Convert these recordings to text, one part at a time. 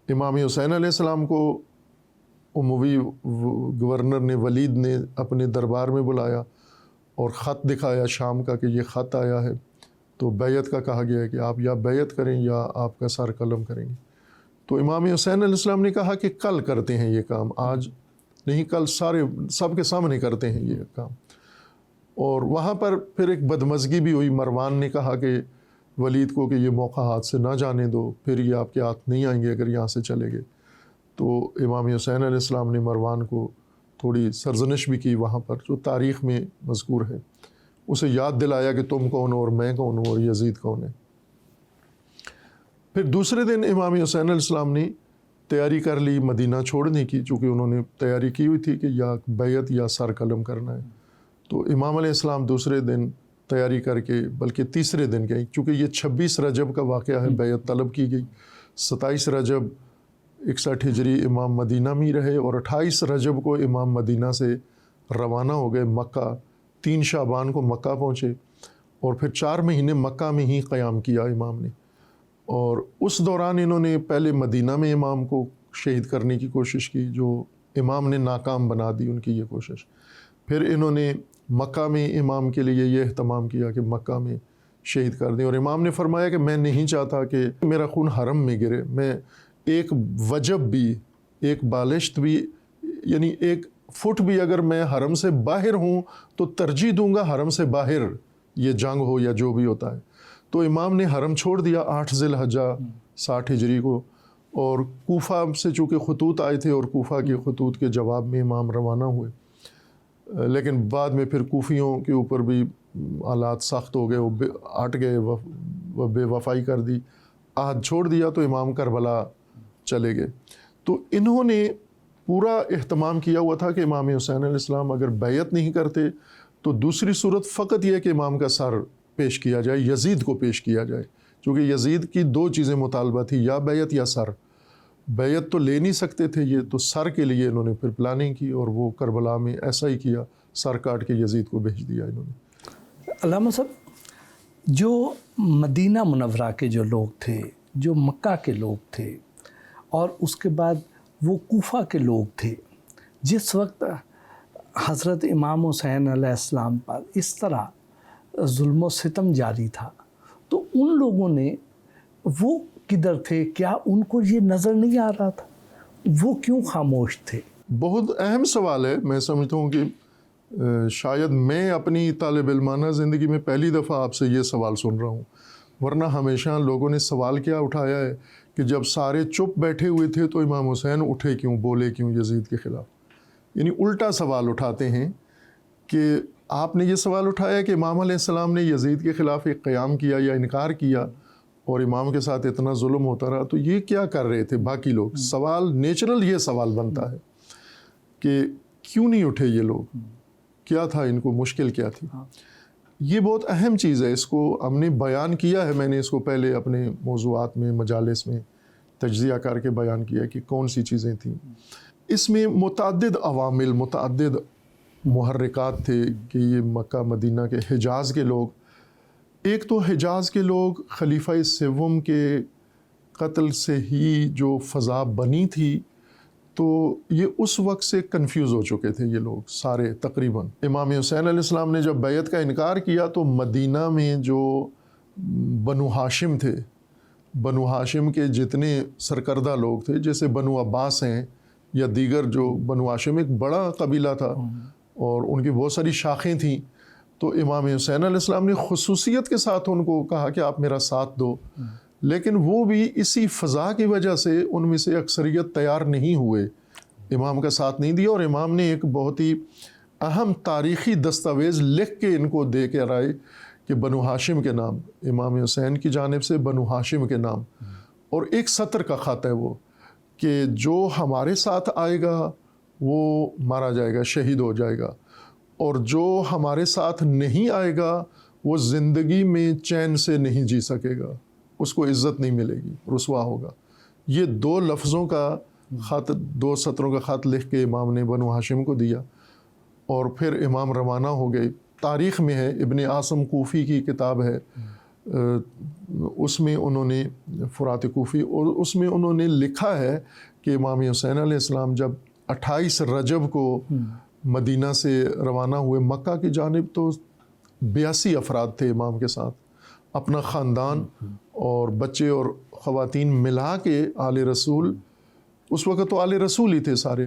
امام حسین علیہ السلام کو اموی گورنر نے ولید نے اپنے دربار میں بلایا اور خط دکھایا شام کا کہ یہ خط آیا ہے، تو بیعت کا کہا گیا ہے کہ آپ یا بیعت کریں یا آپ کا سر قلم کریں گے۔ تو امام حسین علیہ السلام نے کہا کہ کل کرتے ہیں یہ کام، آج نہیں، کل سب کے سامنے کرتے ہیں یہ کام۔ اور وہاں پر پھر ایک بدمزگی بھی ہوئی، مروان نے کہا کہ ولید کو کہ یہ موقع ہاتھ سے نہ جانے دو، پھر یہ آپ کے ہاتھ نہیں آئیں گے اگر یہاں سے چلے گئے۔ تو امام حسین علیہ السلام نے مروان کو تھوڑی سرزنش بھی کی وہاں پر، جو تاریخ میں مذکور ہے، اسے یاد دلایا کہ تم کون ہو اور میں کون ہوں اور یزید کون ہے۔ پھر دوسرے دن امام حسین علیہ السلام نے تیاری کر لی مدینہ چھوڑنے کی، چونکہ انہوں نے تیاری کی ہوئی تھی کہ یا بیعت یا سر قلم کرنا ہے۔ تو امام علیہ السلام دوسرے دن تیاری کر کے، بلکہ تیسرے دن گئے، چونکہ یہ 26 رجب کا واقعہ ہے، بیعت طلب کی گئی۔ 27 رجب 61 ہجری امام مدینہ میں رہے، اور 28 رجب کو امام مدینہ سے روانہ ہو گئے مکہ۔ 3 شعبان کو مکہ پہنچے، اور پھر 4 مہینے مکہ میں ہی قیام کیا امام نے۔ اور اس دوران انہوں نے پہلے مدینہ میں امام کو شہید کرنے کی کوشش کی، جو امام نے ناکام بنا دی ان کی یہ کوشش۔ پھر انہوں نے مکہ میں امام کے لیے یہ اہتمام کیا کہ مکہ میں شہید کر دیں، اور امام نے فرمایا کہ میں نہیں چاہتا کہ میرا خون حرم میں گرے، میں ایک وجب بھی، ایک بالشت بھی، یعنی 1 فٹ بھی اگر میں حرم سے باہر ہوں تو ترجیح دوں گا حرم سے باہر، یہ جنگ ہو یا جو بھی ہوتا ہے۔ تو امام نے حرم چھوڑ دیا 8 ذی الحجہ 60 ہجری کو، اور کوفہ سے چونکہ خطوط آئے تھے اور کوفہ کے خطوط کے جواب میں امام روانہ ہوئے، لیکن بعد میں پھر کوفیوں کے اوپر بھی حالات سخت ہو گئے، وہ ہٹ گئے، وہ بے وفائی کر دی، عہد چھوڑ دیا، تو امام کربلا چلے گئے۔ تو انہوں نے پورا اہتمام کیا ہوا تھا کہ امام حسین علیہ السلام اگر بیعت نہیں کرتے تو دوسری صورت فقط یہ کہ امام کا سر پیش کیا جائے، یزید کو پیش کیا جائے، کیونکہ یزید کی 2 چیزیں مطالبہ تھی، یا بیعت یا سر۔ بیعت تو لے نہیں سکتے تھے یہ، تو سر کے لیے انہوں نے پھر پلاننگ کی، اور وہ کربلا میں ایسا ہی کیا، سر کاٹ کے یزید کو بھیج دیا انہوں نے۔ علامہ صاحب، جو مدینہ منورہ کے جو لوگ تھے، جو مکہ کے لوگ تھے، اور اس کے بعد وہ کوفہ کے لوگ تھے، جس وقت حضرت امام حسین علیہ السلام پر اس طرح ظلم و ستم جاری تھا، تو ان لوگوں نے وہ کدھر تھے؟ کیا ان کو یہ نظر نہیں آ رہا تھا؟ وہ کیوں خاموش تھے؟ بہت اہم سوال ہے۔ میں سمجھتا ہوں کہ شاید میں اپنی طالب علمانہ زندگی میں پہلی دفعہ آپ سے یہ سوال سن رہا ہوں، ورنہ ہمیشہ لوگوں نے سوال کیا اٹھایا ہے کہ جب سارے چپ بیٹھے ہوئے تھے تو امام حسین اٹھے کیوں، بولے کیوں یزید کے خلاف؟ یعنی الٹا سوال اٹھاتے ہیں کہ آپ نے یہ سوال اٹھایا کہ امام علیہ السلام نے یزید کے خلاف ایک قیام کیا یا انکار کیا، اور امام کے ساتھ اتنا ظلم ہوتا رہا، تو یہ کیا کر رہے تھے باقی لوگ؟ سوال نیچرل یہ سوال بنتا ہے کہ کیوں نہیں اٹھے یہ لوگ، کیا تھا ان کو، مشکل کیا تھی؟ یہ بہت اہم چیز ہے، اس کو ہم نے بیان کیا ہے، میں نے اس کو پہلے اپنے موضوعات میں مجالس میں تجزیہ کر کے بیان کیا کہ کون سی چیزیں تھیں۔ اس میں متعدد عوامل، متعدد محرکات تھے کہ یہ مکہ مدینہ کے حجاز کے لوگ، ایک تو حجاز کے لوگ خلیفہ سوم کے قتل سے ہی جو فضا بنی تھی، تو یہ اس وقت سے کنفیوز ہو چکے تھے یہ لوگ سارے تقریباً۔ امام حسین علیہ السلام نے جب بیعت کا انکار کیا تو مدینہ میں جو بنو ہاشم تھے، بنو ہاشم کے جتنے سرکردہ لوگ تھے، جیسے بنو عباس ہیں یا دیگر، جو بنو ہاشم ایک بڑا قبیلہ تھا اور ان کی بہت ساری شاخیں تھیں، تو امام حسین علیہ السلام نے خصوصیت کے ساتھ ان کو کہا کہ آپ میرا ساتھ دو، لیکن وہ بھی اسی فضا کی وجہ سے ان میں سے اکثریت تیار نہیں ہوئے، امام کا ساتھ نہیں دیا، اور امام نے ایک بہت ہی اہم تاریخی دستاویز لکھ کے ان کو دے کے رائے کہ بنو ہاشم کے نام، امام حسین کی جانب سے بنو ہاشم کے نام، اور ایک سطر کا خط ہے وہ کہ جو ہمارے ساتھ آئے گا وہ مارا جائے گا، شہید ہو جائے گا، اور جو ہمارے ساتھ نہیں آئے گا وہ زندگی میں چین سے نہیں جی سکے گا، اس کو عزت نہیں ملے گی، رسوا ہوگا۔ یہ 2 لفظوں کا خط، 2 سطروں کا خط لکھ کے امام نے بنو ہاشم کو دیا، اور پھر امام روانہ ہو گئے۔ تاریخ میں ہے، ابن عاصم کوفی کی کتاب ہے اس میں انہوں نے فرات کوفی، اور اس میں انہوں نے لکھا ہے کہ امام حسین علیہ السلام جب 28 رجب کو مدینہ سے روانہ ہوئے مکہ کی جانب، تو 82 افراد تھے امام کے ساتھ، اپنا خاندان اور بچے اور خواتین ملا کے آل رسول، اس وقت تو آل رسول ہی تھے سارے،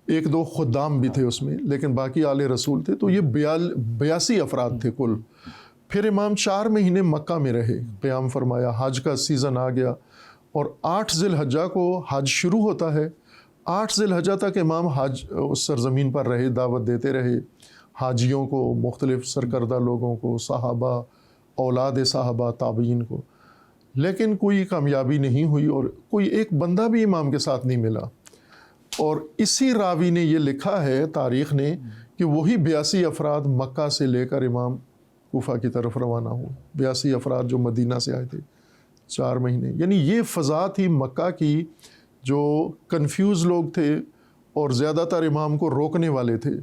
1-2 خدام بھی تھے اس میں، لیکن باقی آل رسول تھے، تو یہ 82 افراد تھے کل۔ پھر امام 4 مہینے مکہ میں رہے، قیام فرمایا، حج کا سیزن آ گیا، اور 8 ذی الحجہ کو حج شروع ہوتا ہے۔ 8 ذی الحجہ تک امام حج اس سرزمین پر رہے، دعوت دیتے رہے حاجیوں کو، مختلف سرکردہ لوگوں کو، صحابہ، اولاد صحابہ، تابعین کو، لیکن کوئی کامیابی نہیں ہوئی، اور کوئی ایک بندہ بھی امام کے ساتھ نہیں ملا۔ اور اسی راوی نے یہ لکھا ہے تاریخ نے کہ وہی 82 افراد مکہ سے لے کر امام کوفہ کی طرف روانہ ہوئے، 82 افراد جو مدینہ سے آئے تھے 4 مہینے۔ یعنی یہ فضا تھی مکہ کی، جو کنفیوز لوگ تھے اور زیادہ تر امام کو روکنے والے تھے،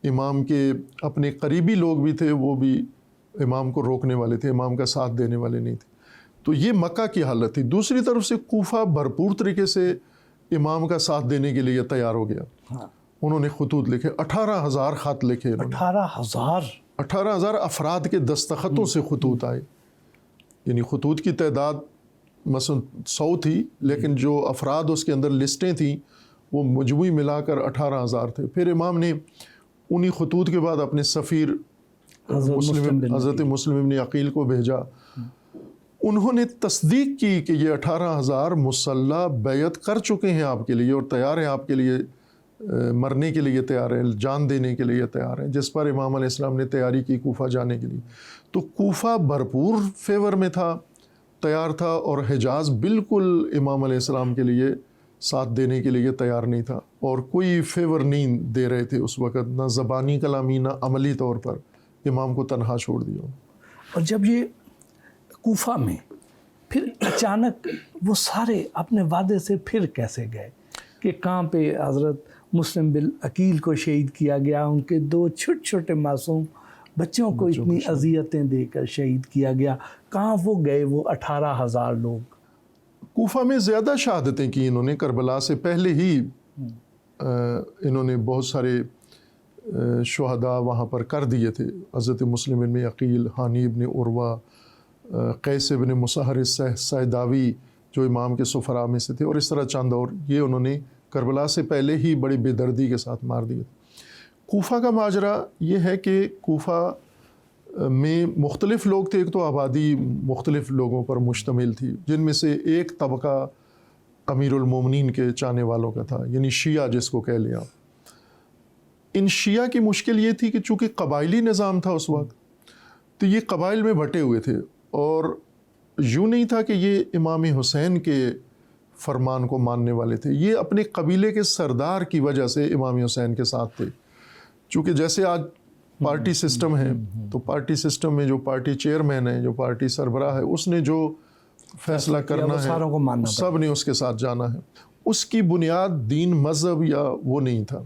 امام کے اپنے قریبی لوگ بھی تھے، وہ بھی امام کو روکنے والے تھے، امام کا ساتھ دینے والے نہیں تھے۔ تو یہ مکہ کی حالت تھی۔ دوسری طرف سے کوفہ بھرپور طریقے سے امام کا ساتھ دینے کے لیے تیار ہو گیا۔ انہوں نے خطوط لکھے، 18,000 خط لکھے، 18,000 افراد کے دستخطوں سے خطوط آئے۔ یعنی خطوط کی تعداد مثلا 100 تھی، لیکن جو افراد اس کے اندر لسٹیں تھیں وہ مجموعی ملا کر 18,000 تھے۔ پھر امام نے انہی خطوط کے بعد اپنے سفیر حضرت مسلم بن عقیل کو بھیجا، انہوں نے تصدیق کی کہ یہ 18,000 مسلح بیعت کر چکے ہیں آپ کے لیے، اور تیار ہیں آپ کے لیے، مرنے کے لیے تیار ہیں، جان دینے کے لیے تیار ہیں، جس پر امام علیہ السلام نے تیاری کی کوفہ جانے کے لیے۔ تو کوفہ بھرپور فیور میں تھا، تیار تھا، اور حجاز بالکل امام علیہ السلام کے لیے ساتھ دینے کے لیے تیار نہیں تھا، اور کوئی فیور نہیں دے رہے تھے اس وقت، نہ زبانی کلامی نہ عملی طور پر، امام کو تنہا چھوڑ دیا۔ اور جب یہ کوفہ میں پھر اچانک وہ سارے اپنے وعدے سے پھر کیسے گئے، کہ کہاں پہ حضرت مسلم بن عقیل کو شہید کیا گیا، ان کے 2 چھوٹے چھوٹے معصوم بچوں کو اتنی اذیتیں دے کر شہید کیا گیا، کہاں وہ گئے وہ 18,000 لوگ؟ کوفہ میں زیادہ شہادتیں کی انہوں نے، کربلا سے پہلے ہی انہوں نے بہت سارے شہداء وہاں پر کر دیے تھے۔ حضرت مسلم بن عقیل، ہانی ابن عروہ، قیس ابن مصہر سیداوی جو امام کے سفراء میں سے تھے، اور اس طرح چند اور، یہ انہوں نے کربلا سے پہلے ہی بڑی بے دردی کے ساتھ مار دیے تھے۔ کوفہ کا ماجرا یہ ہے کہ کوفہ میں مختلف لوگ تھے، ایک تو آبادی مختلف لوگوں پر مشتمل تھی، جن میں سے ایک طبقہ امیر المومنین کے چاہنے والوں کا تھا، یعنی شیعہ جس کو کہہ لیں آپ۔ ان شیعہ کی مشکل یہ تھی کہ چونکہ قبائلی نظام تھا اس وقت، تو یہ قبائل میں بٹے ہوئے تھے، اور یوں نہیں تھا کہ یہ امام حسین کے فرمان کو ماننے والے تھے، یہ اپنے قبیلے کے سردار کی وجہ سے امام حسین کے ساتھ تھے۔ چونکہ جیسے آج پارٹی سسٹم ہے، تو پارٹی سسٹم میں جو پارٹی چیئرمین ہے، جو پارٹی سربراہ ہے، اس نے جو فیصلہ کرنا ہے سب نے اس کے ساتھ جانا ہے۔ اس کی بنیاد دین، مذہب یا وہ نہیں تھا۔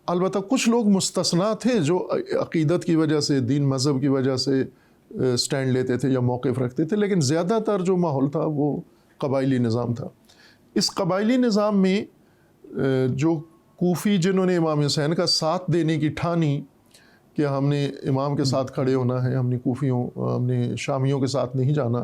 البتہ کچھ لوگ مستثنا تھے جو عقیدت کی وجہ سے، دین مذہب کی وجہ سے سٹینڈ لیتے تھے یا موقف رکھتے تھے، لیکن زیادہ تر جو ماحول تھا وہ قبائلی نظام تھا۔ اس قبائلی نظام میں جو کوفی جنہوں نے امام حسین کا ساتھ دینے کی ٹھانی کہ ہم نے امام کے ساتھ کھڑے ہونا ہے، ہم نے کوفیوں، ہم نے شامیوں کے ساتھ نہیں جانا،